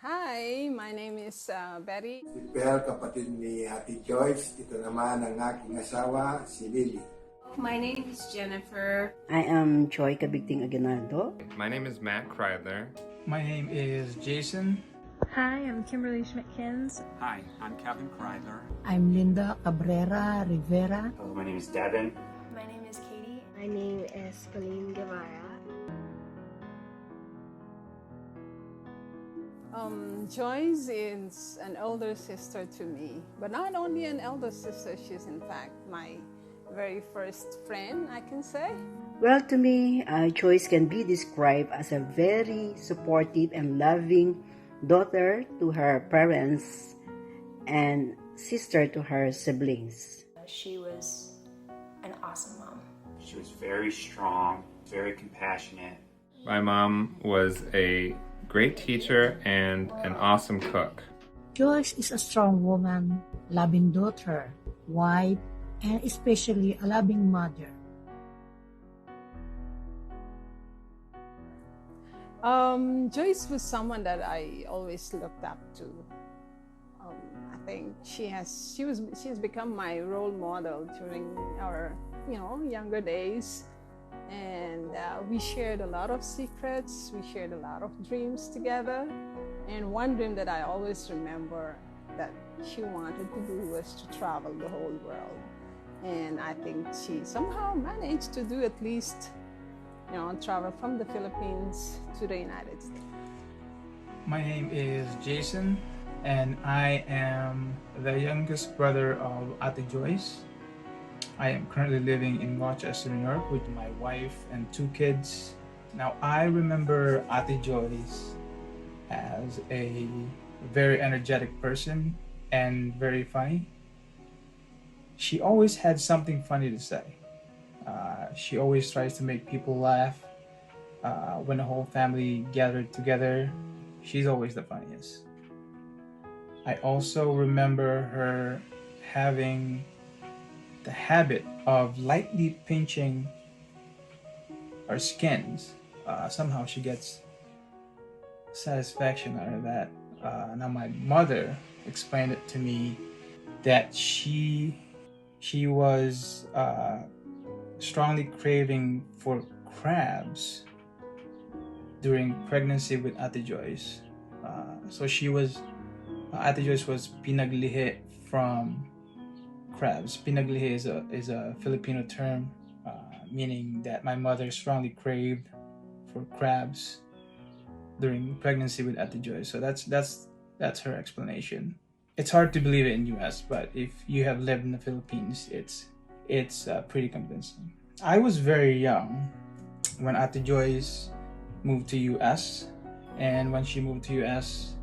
Hi, my name is Betty. Si Belle, kapatid ni Ate Joyce. Ito naman ang aking asawa, si Lily. My name is Jennifer. I am Joy Cabigting Aguinaldo. My name is Matt Kreidler. My name is Jason. Hi, I'm Kimberly Schmidt-Kins. Hi, I'm Kevin Kreidler. I'm Linda Cabrera Rivera. My name is Devin. My name is Katie. My name is Guevarra. Joyce is an elder sister to me, but not only an elder sister, she's in fact my very first friend, I can say. Well, to me, Joyce can be described as a very supportive and loving daughter to her parents and sister to her siblings. She was an awesome mom. She was very strong, very compassionate. My mom was a great teacher and an awesome cook. Joyce is a strong woman, loving daughter, wife, and especially a loving mother. Joyce was someone that I always looked up to. I think she has become my role model during our younger days, and we shared a lot of secrets. We shared a lot of dreams together, and one dream that I always remember that she wanted to do was to travel the whole world, and I think she somehow managed to do at least travel from the Philippines to the United States. My name is Jason, and I am the youngest brother of Ate Joyce. I am currently living in Rochester, New York with my wife and 2 kids. Now, I remember Ate Joyce as a very energetic person and very funny. She always had something funny to say. She always tries to make people laugh. When the whole family gathered together, she's always the funniest. I also remember her having the habit of lightly pinching our skins. Somehow she gets satisfaction out of that. Now my mother explained it to me that she was strongly craving for crabs during pregnancy with Ate Joyce. So Ate Joyce was pinaglihi from crabs. Pinaglihi is a Filipino term meaning that my mother strongly craved for crabs during pregnancy with Ate Joyce. So that's her explanation. It's hard to believe it in US, but if you have lived in the Philippines, it's pretty convincing. I was very young when Ate Joyce moved to US, and when she moved to US,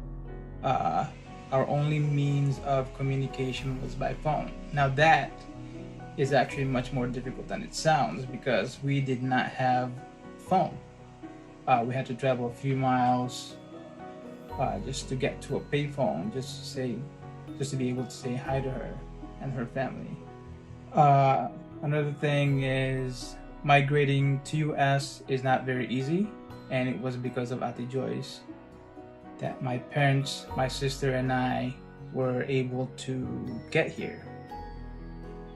our only means of communication was by phone. Now that is actually much more difficult than it sounds because we did not have phone. We had to travel a few miles just to get to a payphone, just to be able to say hi to her and her family. Another thing is migrating to US is not very easy, and it was because of Ate Joyce that my parents, my sister, and I were able to get here.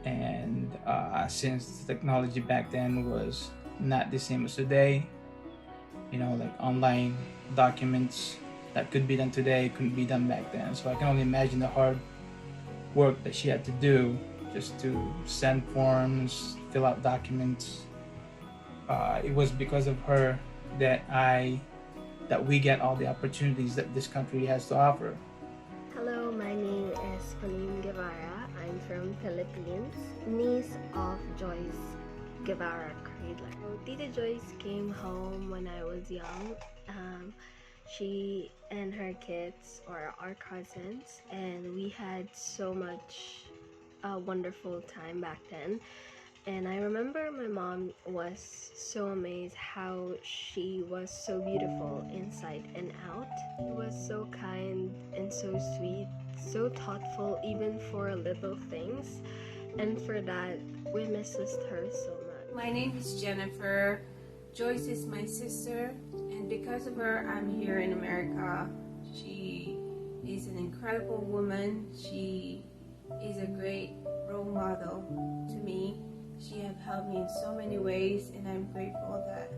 And since the technology back then was not the same as today, like online documents that could be done today couldn't be done back then. So I can only imagine the hard work that she had to do just to send forms, fill out documents. It was because of her that we get all the opportunities that this country has to offer. Hello, my name is Guevarra. I'm from Philippines, niece of Joyce Guevarra Kreidler. Tita Joyce came home when I was young. She and her kids are our cousins, and we had so much wonderful time back then. And I remember my mom was so amazed how she was so beautiful inside and out. She was so kind and so sweet, so thoughtful even for little things. And for that, we missed her so much. My name is Jennifer. Joyce is my sister, and because of her, I'm here in America. She is an incredible woman. She is a great role model to me. She has helped me in so many ways, and I'm grateful that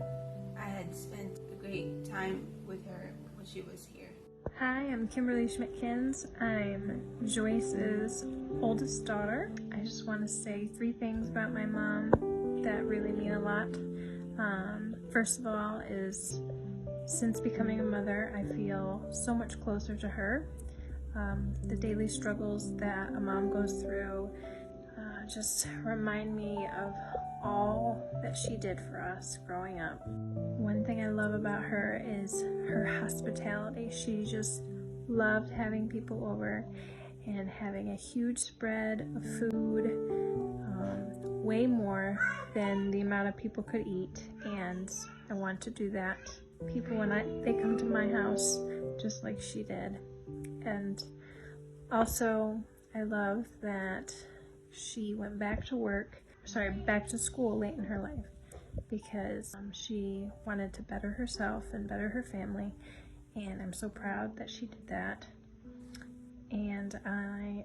I had spent a great time with her when she was here. Hi, I'm Kimberly Schmidt-Kins. I'm Joyce's oldest daughter. I just want to say 3 things about my mom that really mean a lot. First of all is, since becoming a mother, I feel so much closer to her. The daily struggles that a mom goes through just remind me of all that she did for us growing up. One thing I love about her is her hospitality. She just loved having people over and having a huge spread of food, way more than the amount of people could eat, and I want to do that. People, when they come to my house, just like she did. And also, I love that she went back to school late in her life, because she wanted to better herself and better her family, and I'm so proud that she did that. And I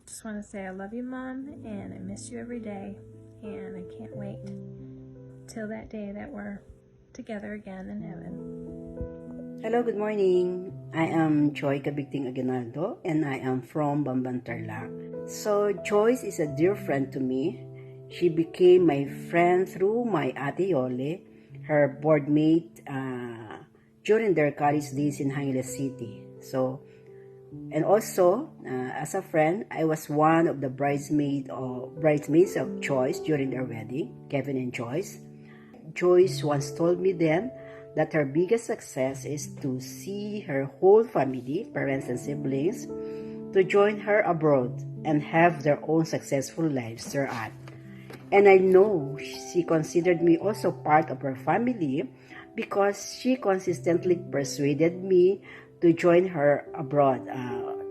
just want to say I love you, Mom, and I miss you every day, and I can't wait till that day that we're together again in heaven. Hello, good morning. I am Joy Cabigting Aguinaldo, and I am from Bambantarlac. So Joyce is a dear friend to me. She became my friend through my Ate Yole, her board mate during their college days in Angeles City. So, and also as a friend, I was one of the bridesmaids of Joyce during their wedding, Kevin and Joyce. Joyce once told me then that her biggest success is to see her whole family, parents and siblings, to join her abroad and have their own successful lives thereat. And I know she considered me also part of her family because she consistently persuaded me to join her abroad,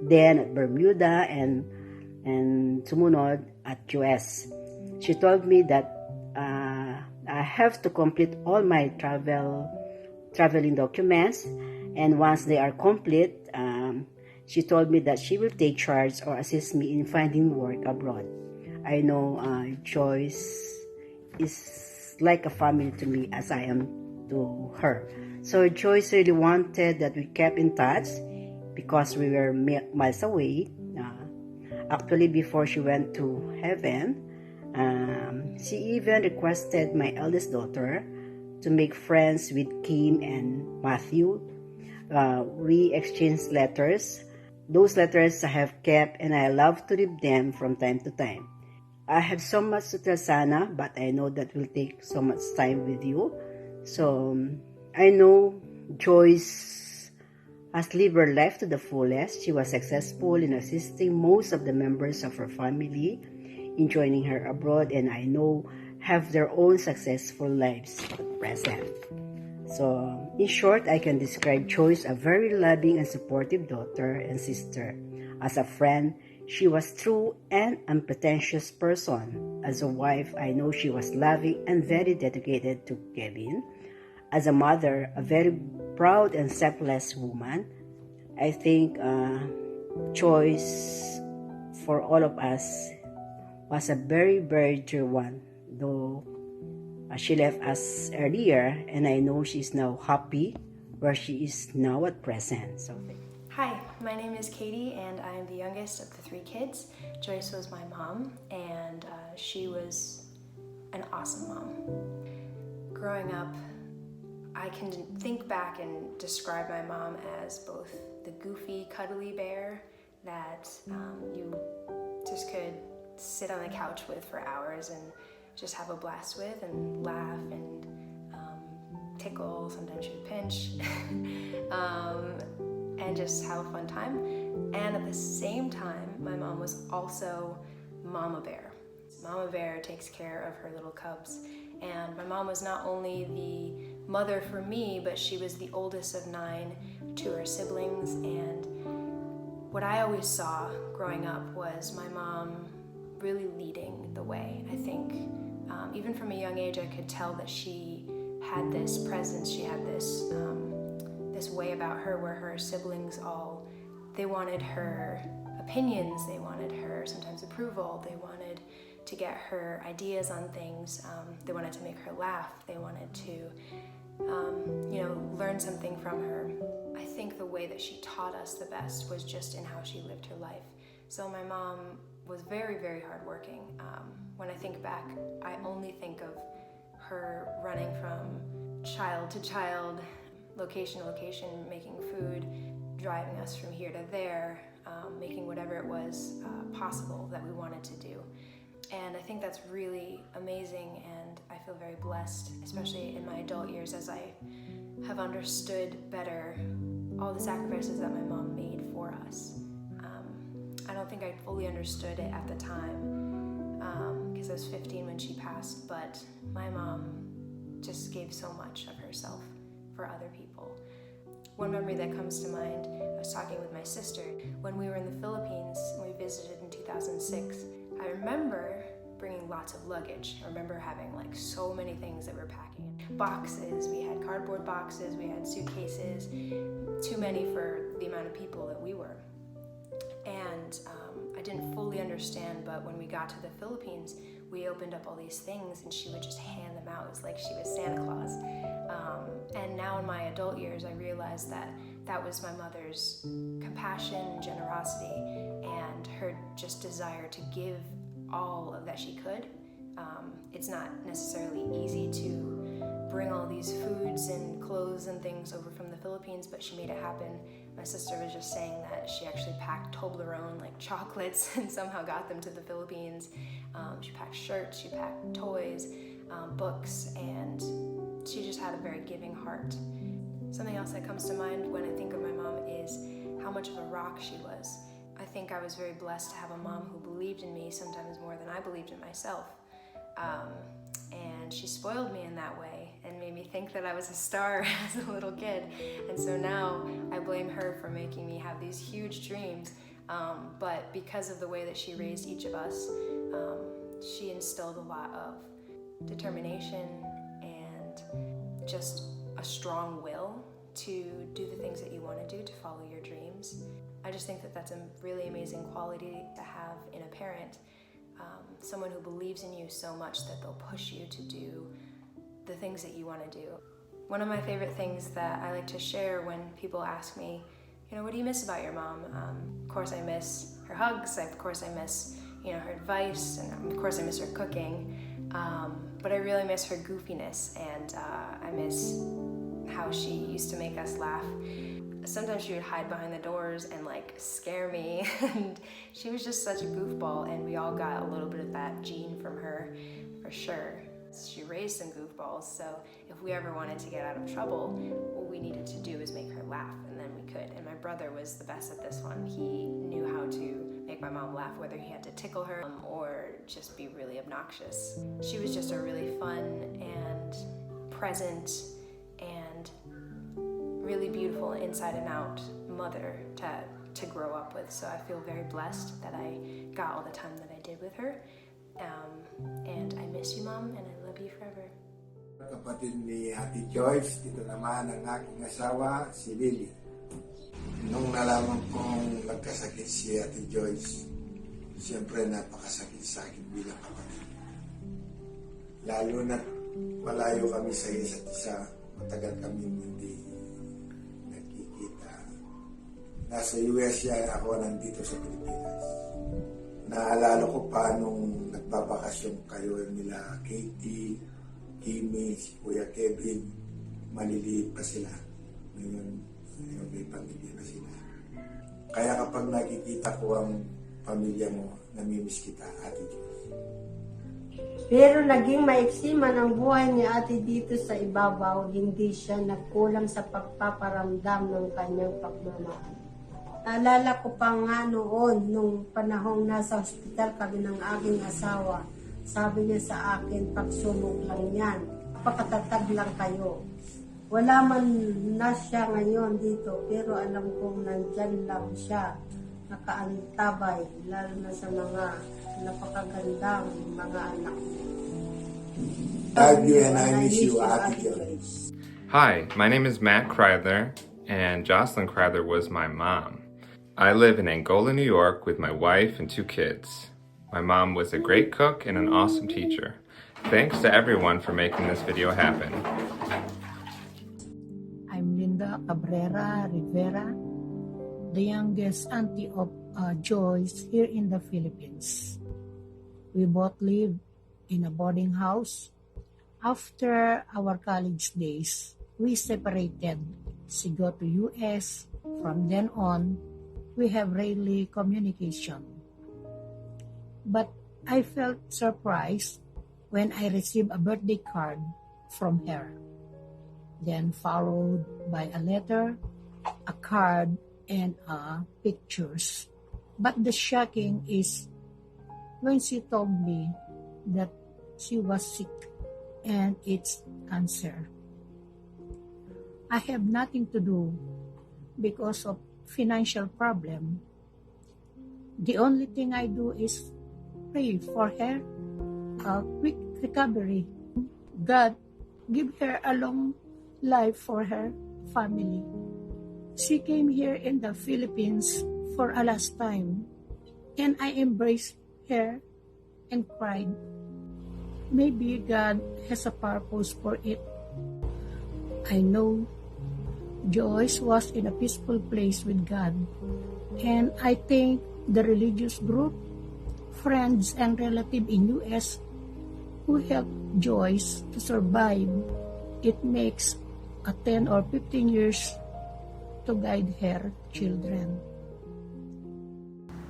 then at Bermuda and sumunod at US. She told me that I have to complete all my traveling documents, and once they are complete, she told me that she will take charge or assist me in finding work abroad. I know Joyce is like a family to me as I am to her. So Joyce really wanted that we kept in touch because we were miles away. Actually, before she went to heaven, she even requested my eldest daughter to make friends with Kim and Matthew. We exchanged letters. Those letters I have kept, and I love to read them from time to time. I have so much to tell Sana, but I know that will take so much time with you. So I know Joyce has lived her life to the fullest. She was successful in assisting most of the members of her family in joining her abroad, and I know have their own successful lives at present. So in short, I can describe Joyce a very loving and supportive daughter and sister. As a friend, she was true and unpretentious person. As a wife, I know she was loving and very dedicated to Kevin. As a mother, a very proud and selfless woman. I think Joyce, for all of us, was a very, very dear one, though she left us earlier, and I know she's now happy where she is now at present. So, Hi, my name is Katie, and I'm the youngest of the 3 kids. Joyce was my mom, and she was an awesome mom. Growing up, I can think back and describe my mom as both the goofy, cuddly bear that you just could sit on the couch with for hours and just have a blast with and laugh and tickle, sometimes she would pinch, and just have a fun time. And at the same time, my mom was also Mama Bear. Mama Bear takes care of her little cubs. And my mom was not only the mother for me, but she was the oldest of 9 to her siblings. And what I always saw growing up was my mom really leading the way. I think even from a young age, I could tell that she had this presence, she had this way about her where her siblings they wanted her opinions, they wanted her sometimes approval, they wanted to get her ideas on things, they wanted to make her laugh, they wanted to learn something from her. I think the way that she taught us the best was just in how she lived her life. So my mom was very, very hardworking. When I think back, I only think of her running from child to child, location to location, making food, driving us from here to there, making whatever it was possible that we wanted to do. And I think that's really amazing, and I feel very blessed, especially in my adult years, as I have understood better all the sacrifices that my mom made for us. I don't think I fully understood it at the time, because I was 15 when she passed, but my mom just gave so much of herself for other people. One memory that comes to mind, I was talking with my sister when we were in the Philippines, and we visited in 2006. I remember bringing lots of luggage. I remember having like so many things that we're packing. Boxes, we had cardboard boxes, we had suitcases, too many for the amount of people that we were. And I didn't fully understand, but when we got to the Philippines, we opened up all these things and she would just hand them out. It was like she was Santa Claus. And now in my adult years, I realized that that was my mother's compassion, generosity, and her just desire to give all of that she could. It's not necessarily easy to bring all these foods and clothes and things over from the Philippines, but she made it happen. My sister was just saying that she actually packed Toblerone, like chocolates, and somehow got them to the Philippines. She packed shirts, she packed toys, books, and she just had a very giving heart. Something else that comes to mind when I think of my mom is how much of a rock she was. I think I was very blessed to have a mom who believed in me sometimes more than I believed in myself. And she spoiled me in that way and made me think that I was a star as a little kid. And so now I blame her for making me have these huge dreams. But because of the way that she raised each of us, she instilled a lot of determination and just a strong will to do the things that you want to do, to follow your dreams. I just think that that's a really amazing quality to have in a parent. Someone who believes in you so much that they'll push you to do the things that you want to do. One of my favorite things that I like to share when people ask me, what do you miss about your mom? Of course I miss her hugs, of course I miss her advice, and of course I miss her cooking, but I really miss her goofiness, and I miss how she used to make us laugh. Sometimes she would hide behind the doors and scare me, and she was just such a goofball, and we all got a little bit of that gene from her for sure. She raised some goofballs, so if we ever wanted to get out of trouble, what we needed to do is make her laugh, and then we could. And my brother was the best at this one. He knew how to make my mom laugh, whether he had to tickle her or just be really obnoxious. She was just a really fun and present and really beautiful inside and out mother to grow up with. So I feel very blessed that I got all the time that I did with her. And I miss you, Mom, and I love you forever. Kapatid ni Ate Joyce, ito naman ang aking asawa, si Lily. Nung nalaman kong nagkasakit si Ate Joyce, siyempre napakasakit sa akin bilang kapatid. Lalo na malayo kami sa isa't isa, matagal kami hindi nagkikita. Nasa US siya, ako nandito sa Pilipinas. Naalala ko pa nung nagbabakasyon kayo nila Katie, Kimi, si Kuya Kevin, maliliit pa sila. Ngayon may pamilya na sila. Kaya kapag nakikita ko ang pamilya mo, namimiss kita, Ate Joyce. Pero naging maiksi man ang buhay ni Ate dito sa ibabaw, hindi siya nagkulang sa pagpaparamdam ng kanyang pagmamahal. Naalala ko pa nga noon, nung panahong nasa hospital kami ng aking asawa, sabi niya sa akin, pagsumog lang yan, pakatatag lang kayo. Wala man na siya ngayon dito, pero alam kong nandyan lang siya, nakaantabay, lalo na sa mga napakagandang mga anak. Love you and I miss you, Ate Joyce. Hi, my name is Matt Kreidler, and Jocelyn Kreidler was my mom. I live in Angola, New York with my wife and 2 kids. My mom was a great cook and an awesome teacher. Thanks to everyone for making this video happen. I'm Linda Cabrera Rivera, the youngest auntie of Joyce here in the Philippines. We both live in a boarding house. After our college days, we separated. She go to US. From then on, we have rarely communication. But I felt surprised when I received a birthday card from her. Then followed by a letter, a card, and pictures. But the shocking is when she told me that she was sick and it's cancer. I have nothing to do because of financial problem. The only thing I do is pray for her a quick recovery. God give her a long life for her family. She came here in the Philippines for a last time, and I embraced her and cried. Maybe God has a purpose for it. I know Joyce was in a peaceful place with God, and I think the religious group, friends, and relatives in US who helped Joyce to survive, it makes a 10 or 15 years to guide her children.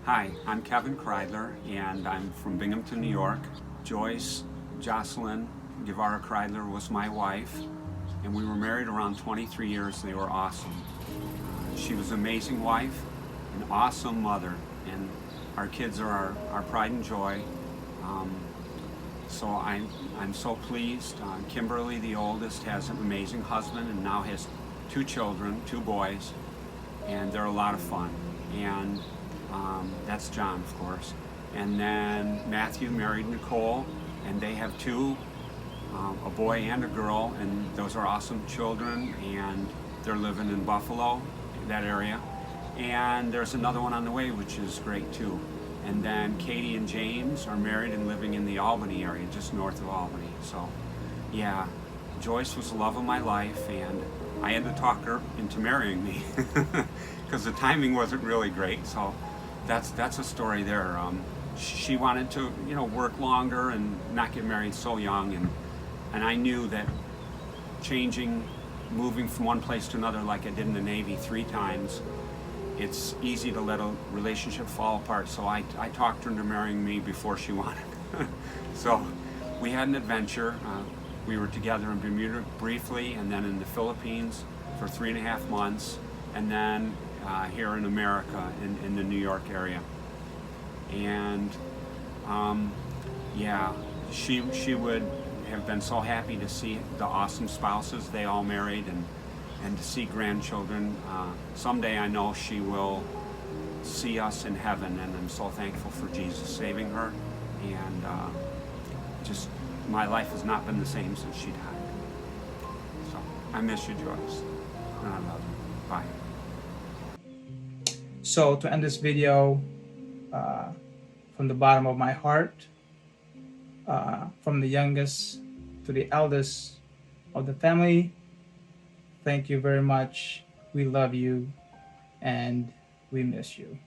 Hi, I'm Kevin Kreidler, and I'm from Binghamton, New York. Joyce Jocelyn Guevarra Kreidler was my wife, and we were married around 23 years. They were awesome. She was an amazing wife, an awesome mother, and our kids are our pride and joy. So I'm so pleased. Kimberly, the oldest, has an amazing husband and now has 2 children, 2 boys, and they're a lot of fun. And that's John, of course. And then Matthew married Nicole, and they have 2, a boy and a girl, and those are awesome children, and they're living in Buffalo, that area. And there's another one on the way, which is great too. And then Katie and James are married and living in the Albany area, just north of Albany. So yeah, Joyce was the love of my life, and I had to talk her into marrying me because the timing wasn't really great. So that's a story there. She wanted to, work longer and not get married so young, and I knew that moving from one place to another like I did in the Navy 3 times, it's easy to let a relationship fall apart. So I talked her into marrying me before she wanted. So we had an adventure. We were together in Bermuda briefly, and then in the Philippines for 3.5 months, and then here in America, in the New York area. And yeah, she would have been so happy to see the awesome spouses they all married, and to see grandchildren. Someday I know she will see us in heaven, and I'm so thankful for Jesus saving her. And just my life has not been the same since she died. So I miss you, Joyce, and I love you. Bye. So to end this video, from the bottom of my heart, from the youngest to the eldest of the family, thank you very much. We love you and we miss you.